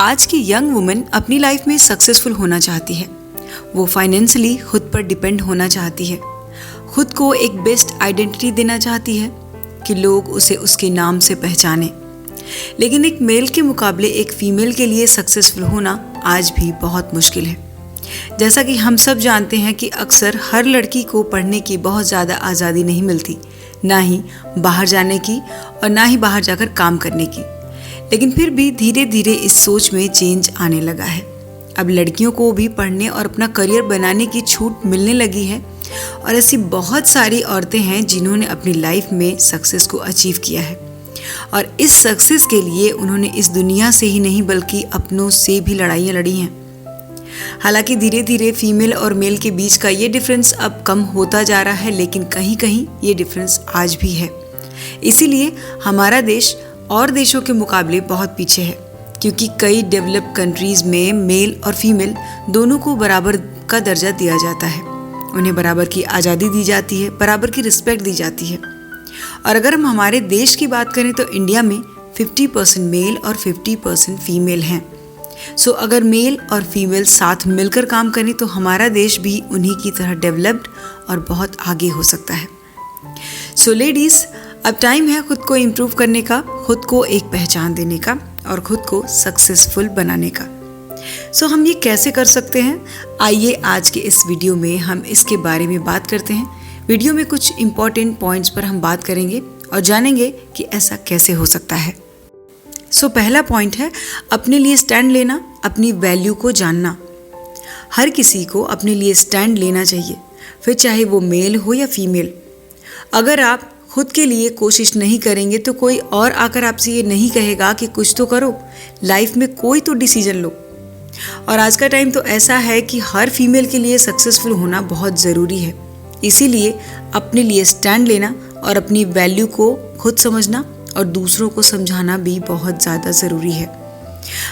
आज की young women अपनी लाइफ में सक्सेसफुल होना चाहती है। वो फाइनेंशियली खुद पर डिपेंड होना चाहती है, खुद को एक बेस्ट आइडेंटिटी देना चाहती है कि लोग उसे उसके नाम से पहचाने। लेकिन एक मेल के मुकाबले एक फीमेल के लिए सक्सेसफुल होना आज भी बहुत मुश्किल है। जैसा कि हम सब जानते हैं कि अक्सर हर लड़की को पढ़ने की बहुत ज़्यादा आज़ादी नहीं मिलती, ना ही बाहर जाने की और ना ही बाहर जाकर काम करने की। लेकिन फिर भी धीरे धीरे इस सोच में चेंज आने लगा है। अब लड़कियों को भी पढ़ने और अपना करियर बनाने की छूट मिलने लगी है और ऐसी बहुत सारी औरतें हैं जिन्होंने अपनी लाइफ में सक्सेस को अचीव किया है और इस सक्सेस के लिए उन्होंने इस दुनिया से ही नहीं बल्कि अपनों से भी लड़ाइयाँ लड़ी हैं। हालांकि धीरे धीरे फीमेल और मेल के बीच का ये डिफरेंस अब कम होता जा रहा है, लेकिन कहीं कहीं ये डिफरेंस आज भी है। इसीलिए हमारा देश और देशों के मुकाबले बहुत पीछे है, क्योंकि कई डेवलप्ड कंट्रीज़ में मेल और फीमेल दोनों को बराबर का दर्जा दिया जाता है। उन्हें बराबर की आज़ादी दी जाती है, बराबर की रिस्पेक्ट दी जाती है। और अगर हम हमारे देश की बात करें तो इंडिया में 50% मेल और 50% फीमेल हैं। सो अगर मेल और फीमेल साथ मिलकर काम करें तो हमारा देश भी उन्हीं की तरह डेवलप्ड और बहुत आगे हो सकता है। सो लेडीज़, अब टाइम है खुद को इम्प्रूव करने का, खुद को एक पहचान देने का और खुद को सक्सेसफुल बनाने का। सो हम ये कैसे कर सकते हैं? आइए आज के इस वीडियो में हम इसके बारे में बात करते हैं। वीडियो में कुछ इम्पॉर्टेंट पॉइंट्स पर हम बात करेंगे और जानेंगे कि ऐसा कैसे हो सकता है। सो पहला पॉइंट है अपने लिए स्टैंड लेना, अपनी वैल्यू को जानना। हर किसी को अपने लिए स्टैंड लेना चाहिए, फिर चाहे वो मेल हो या फीमेल। अगर आप खुद के लिए कोशिश नहीं करेंगे तो कोई और आकर आपसे ये नहीं कहेगा कि कुछ तो करो, लाइफ में कोई तो डिसीजन लो। और आज का टाइम तो ऐसा है कि हर फीमेल के लिए सक्सेसफुल होना बहुत ज़रूरी है। इसीलिए अपने लिए स्टैंड लेना और अपनी वैल्यू को खुद समझना और दूसरों को समझाना भी बहुत ज़्यादा ज़रूरी है।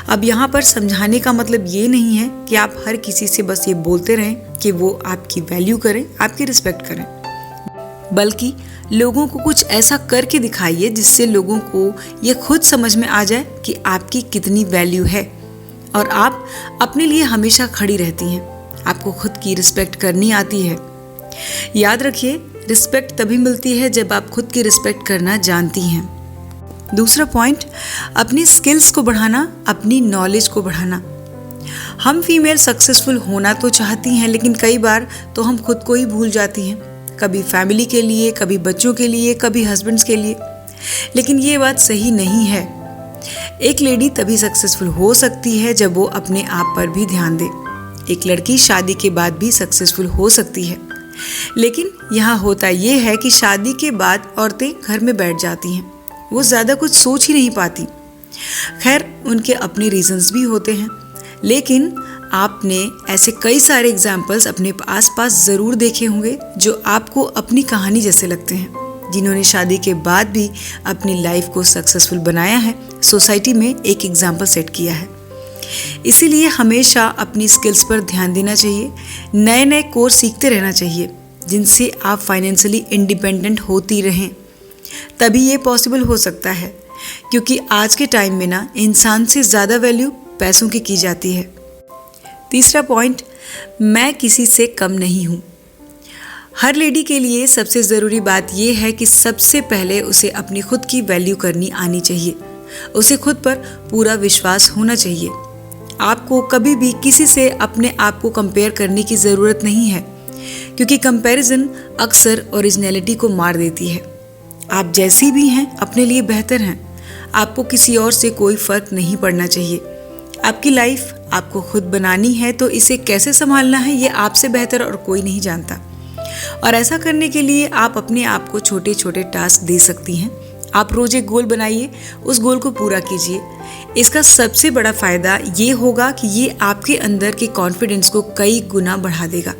अब यहाँ पर समझाने का मतलब ये नहीं है कि आप हर किसी से बस ये बोलते रहें कि वो आपकी वैल्यू करें, आपकी रिस्पेक्ट करें, बल्कि लोगों को कुछ ऐसा करके दिखाइए जिससे लोगों को ये खुद समझ में आ जाए कि आपकी कितनी वैल्यू है और आप अपने लिए हमेशा खड़ी रहती हैं, आपको खुद की रिस्पेक्ट करनी आती है। याद रखिए, रिस्पेक्ट तभी मिलती है जब आप खुद की रिस्पेक्ट करना जानती हैं। दूसरा पॉइंट, अपनी स्किल्स को बढ़ाना, अपनी नॉलेज को बढ़ाना। हम फीमेल सक्सेसफुल होना तो चाहती हैं, लेकिन कई बार तो हम खुद को ही भूल जाती हैं, कभी फैमिली के लिए, कभी बच्चों के लिए, कभी हस्बैंड्स के लिए। लेकिन ये बात सही नहीं है। एक लेडी तभी सक्सेसफुल हो सकती है जब वो अपने आप पर भी ध्यान दे। एक लड़की शादी के बाद भी सक्सेसफुल हो सकती है, लेकिन यहाँ होता ये है कि शादी के बाद औरतें घर में बैठ जाती हैं, वो ज़्यादा कुछ सोच ही नहीं पाती। खैर, उनके अपने रीजंस भी होते हैं, लेकिन आपने ऐसे कई सारे एग्जाम्पल्स अपने आसपास ज़रूर देखे होंगे जो आपको अपनी कहानी जैसे लगते हैं, जिन्होंने शादी के बाद भी अपनी लाइफ को सक्सेसफुल बनाया है, सोसाइटी में एक एग्जाम्पल सेट किया है। इसीलिए हमेशा अपनी स्किल्स पर ध्यान देना चाहिए, नए नए कोर्स सीखते रहना चाहिए जिनसे आप फाइनेंशियली इंडिपेंडेंट होती रहें। तभी ये पॉसिबल हो सकता है, क्योंकि आज के टाइम में ना इंसान से ज़्यादा वैल्यू पैसों की जाती है। तीसरा पॉइंट, मैं किसी से कम नहीं हूँ। हर लेडी के लिए सबसे ज़रूरी बात यह है कि सबसे पहले उसे अपनी खुद की वैल्यू करनी आनी चाहिए। उसे खुद पर पूरा विश्वास होना चाहिए। आपको कभी भी किसी से अपने आप को कंपेयर करने की ज़रूरत नहीं है, क्योंकि कंपैरिजन अक्सर ओरिजिनलिटी को मार देती है। आप जैसी भी हैं अपने लिए बेहतर हैं। आपको किसी और से कोई फ़र्क नहीं पड़ना चाहिए। आपकी लाइफ आपको खुद बनानी है, तो इसे कैसे संभालना है ये आपसे बेहतर और कोई नहीं जानता। और ऐसा करने के लिए आप अपने आप को छोटे छोटे टास्क दे सकती हैं। आप रोज़ एक गोल बनाइए, उस गोल को पूरा कीजिए। इसका सबसे बड़ा फ़ायदा ये होगा कि ये आपके अंदर के कॉन्फिडेंस को कई गुना बढ़ा देगा।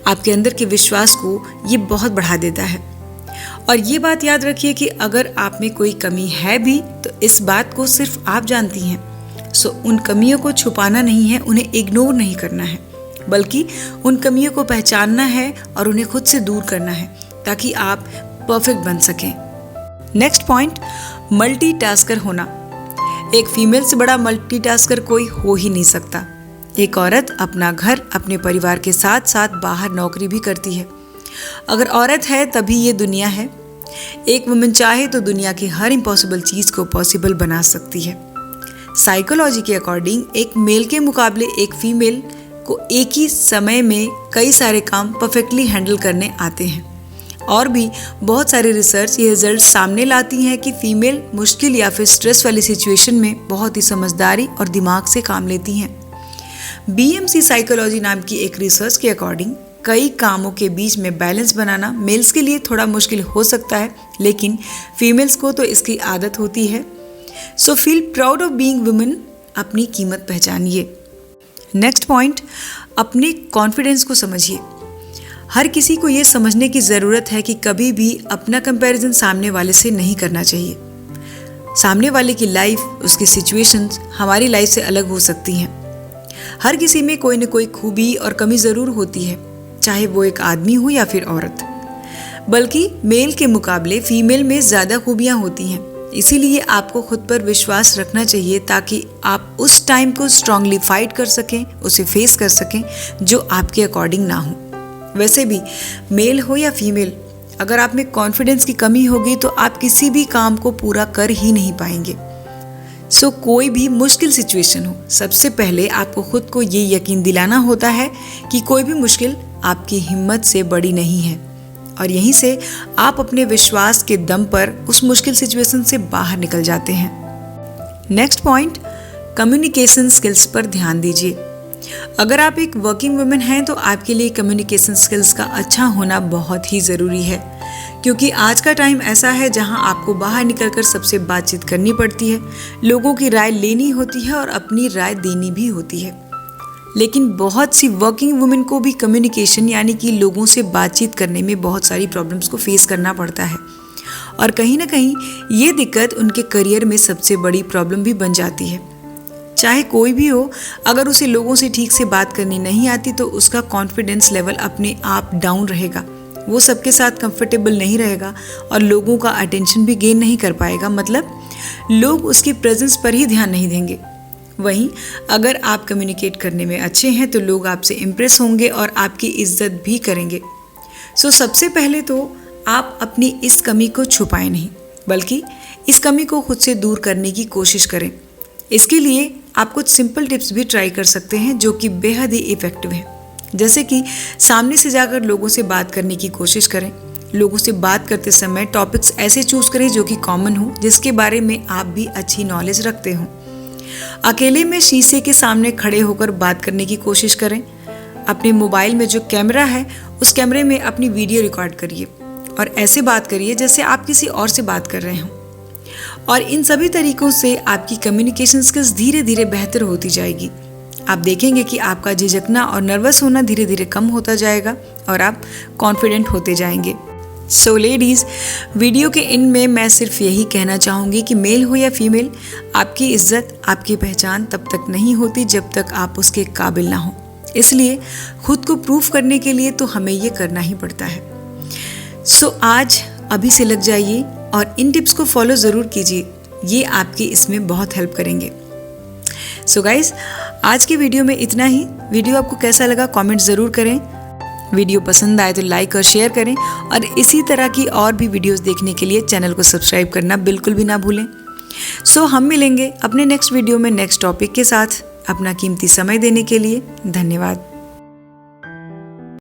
आपके अंदर के विश्वास को ये बहुत बढ़ा देता है। और ये बात याद रखिए कि अगर आप में कोई कमी है भी तो इस बात को सिर्फ आप जानती हैं। सो उन कमियों को छुपाना नहीं है, उन्हें इग्नोर नहीं करना है, बल्कि उन कमियों को पहचानना है और उन्हें खुद से दूर करना है ताकि आप परफेक्ट बन सकें। नेक्स्ट पॉइंट, मल्टीटास्कर होना। एक फीमेल से बड़ा मल्टीटास्कर कोई हो ही नहीं सकता। एक औरत अपना घर, अपने परिवार के साथ साथ बाहर नौकरी भी करती है। अगर औरत है तभी ये दुनिया है। एक वुमन चाहे तो दुनिया की हर इम्पॉसिबल चीज़ को पॉसिबल बना सकती है। साइकोलॉजी के अकॉर्डिंग एक मेल के मुकाबले एक फीमेल को एक ही समय में कई सारे काम परफेक्टली हैंडल करने आते हैं। और भी बहुत सारे रिसर्च ये रिजल्ट सामने लाती हैं कि फीमेल मुश्किल या फिर स्ट्रेस वाली सिचुएशन में बहुत ही समझदारी और दिमाग से काम लेती हैं। BMC साइकोलॉजी नाम की एक रिसर्च के अकॉर्डिंग कई कामों के बीच में बैलेंस बनाना मेल्स के लिए थोड़ा मुश्किल हो सकता है, लेकिन फीमेल्स को तो इसकी आदत होती है। So feel proud of being women. अपनी कीमत पहचानिए। नेक्स्ट पॉइंट, अपने कॉन्फिडेंस को समझिए। हर किसी को ये समझने की ज़रूरत है कि कभी भी अपना कंपैरिजन सामने वाले से नहीं करना चाहिए। सामने वाले की लाइफ, उसकी सिचुएशंस हमारी लाइफ से अलग हो सकती हैं। हर किसी में कोई न कोई खूबी और कमी ज़रूर होती है, चाहे वो एक आदमी हो या फिर औरत। बल्कि मेल के मुकाबले फीमेल में ज़्यादा खूबियाँ होती हैं। इसीलिए आपको खुद पर विश्वास रखना चाहिए ताकि आप उस टाइम को स्ट्रांगली फाइट कर सकें, उसे फेस कर सकें जो आपके अकॉर्डिंग ना हो। वैसे भी मेल हो या फीमेल, अगर आप में कॉन्फिडेंस की कमी होगी तो आप किसी भी काम को पूरा कर ही नहीं पाएंगे। सो कोई भी मुश्किल सिचुएशन हो, सबसे पहले आपको खुद को ये यकीन दिलाना होता है कि कोई भी मुश्किल आपकी हिम्मत से बड़ी नहीं है, और यहीं से आप अपने विश्वास के दम पर उस मुश्किल सिचुएशन से बाहर निकल जाते हैं। नेक्स्ट पॉइंट, कम्युनिकेशन स्किल्स पर ध्यान दीजिए। अगर आप एक वर्किंग वुमेन हैं तो आपके लिए कम्युनिकेशन स्किल्स का अच्छा होना बहुत ही ज़रूरी है, क्योंकि आज का टाइम ऐसा है जहां आपको बाहर निकलकर सबसे बातचीत करनी पड़ती है, लोगों की राय लेनी होती है और अपनी राय देनी भी होती है। लेकिन बहुत सी वर्किंग वुमेन को भी कम्युनिकेशन यानी कि लोगों से बातचीत करने में बहुत सारी प्रॉब्लम्स को फेस करना पड़ता है, और कहीं ना कहीं ये दिक्कत उनके करियर में सबसे बड़ी प्रॉब्लम भी बन जाती है। चाहे कोई भी हो, अगर उसे लोगों से ठीक से बात करनी नहीं आती तो उसका कॉन्फिडेंस लेवल अपने आप डाउन रहेगा। वो सबके साथ कंफर्टेबल नहीं रहेगा और लोगों का अटेंशन भी गेन नहीं कर पाएगा, मतलब लोग उसकी प्रेजेंस पर ही ध्यान नहीं देंगे। वहीं अगर आप कम्युनिकेट करने में अच्छे हैं तो लोग आपसे इम्प्रेस होंगे और आपकी इज्जत भी करेंगे। सो सबसे पहले तो आप अपनी इस कमी को छुपाएं नहीं, बल्कि इस कमी को खुद से दूर करने की कोशिश करें। इसके लिए आप कुछ सिंपल टिप्स भी ट्राई कर सकते हैं जो कि बेहद ही इफ़ेक्टिव है। जैसे कि सामने से जाकर लोगों से बात करने की कोशिश करें। लोगों से बात करते समय टॉपिक्स ऐसे चूज़ करें जो कि कॉमन हो, जिसके बारे में आप भी अच्छी नॉलेज रखते हो। अकेले में शीशे के सामने खड़े होकर बात करने की कोशिश करें। अपने मोबाइल में जो कैमरा है उस कैमरे में अपनी वीडियो रिकॉर्ड करिए और ऐसे बात करिए जैसे आप किसी और से बात कर रहे हों। और इन सभी तरीकों से आपकी कम्युनिकेशन स्किल्स धीरे धीरे बेहतर होती जाएगी। आप देखेंगे कि आपका झिझकना और नर्वस होना धीरे धीरे कम होता जाएगा और आप कॉन्फिडेंट होते जाएंगे। सो लेडीज़, वीडियो के एंड में मैं सिर्फ यही कहना चाहूँगी कि मेल हो या फीमेल, आपकी इज्जत, आपकी पहचान तब तक नहीं होती जब तक आप उसके काबिल ना हो। इसलिए खुद को प्रूफ करने के लिए तो हमें ये करना ही पड़ता है। सो आज अभी से लग जाइए और इन टिप्स को फॉलो ज़रूर कीजिए, ये आपकी इसमें बहुत हेल्प करेंगे। सो गाइज, आज की वीडियो में इतना ही। वीडियो आपको कैसा लगा कमेंट ज़रूर करें। वीडियो पसंद आए तो लाइक और शेयर करें, और इसी तरह की और भी वीडियोस देखने के लिए चैनल को सब्सक्राइब करना बिल्कुल भी ना भूलें। सो हम मिलेंगे अपने नेक्स्ट वीडियो में नेक्स्ट टॉपिक के साथ। अपना कीमती समय देने के लिए धन्यवाद।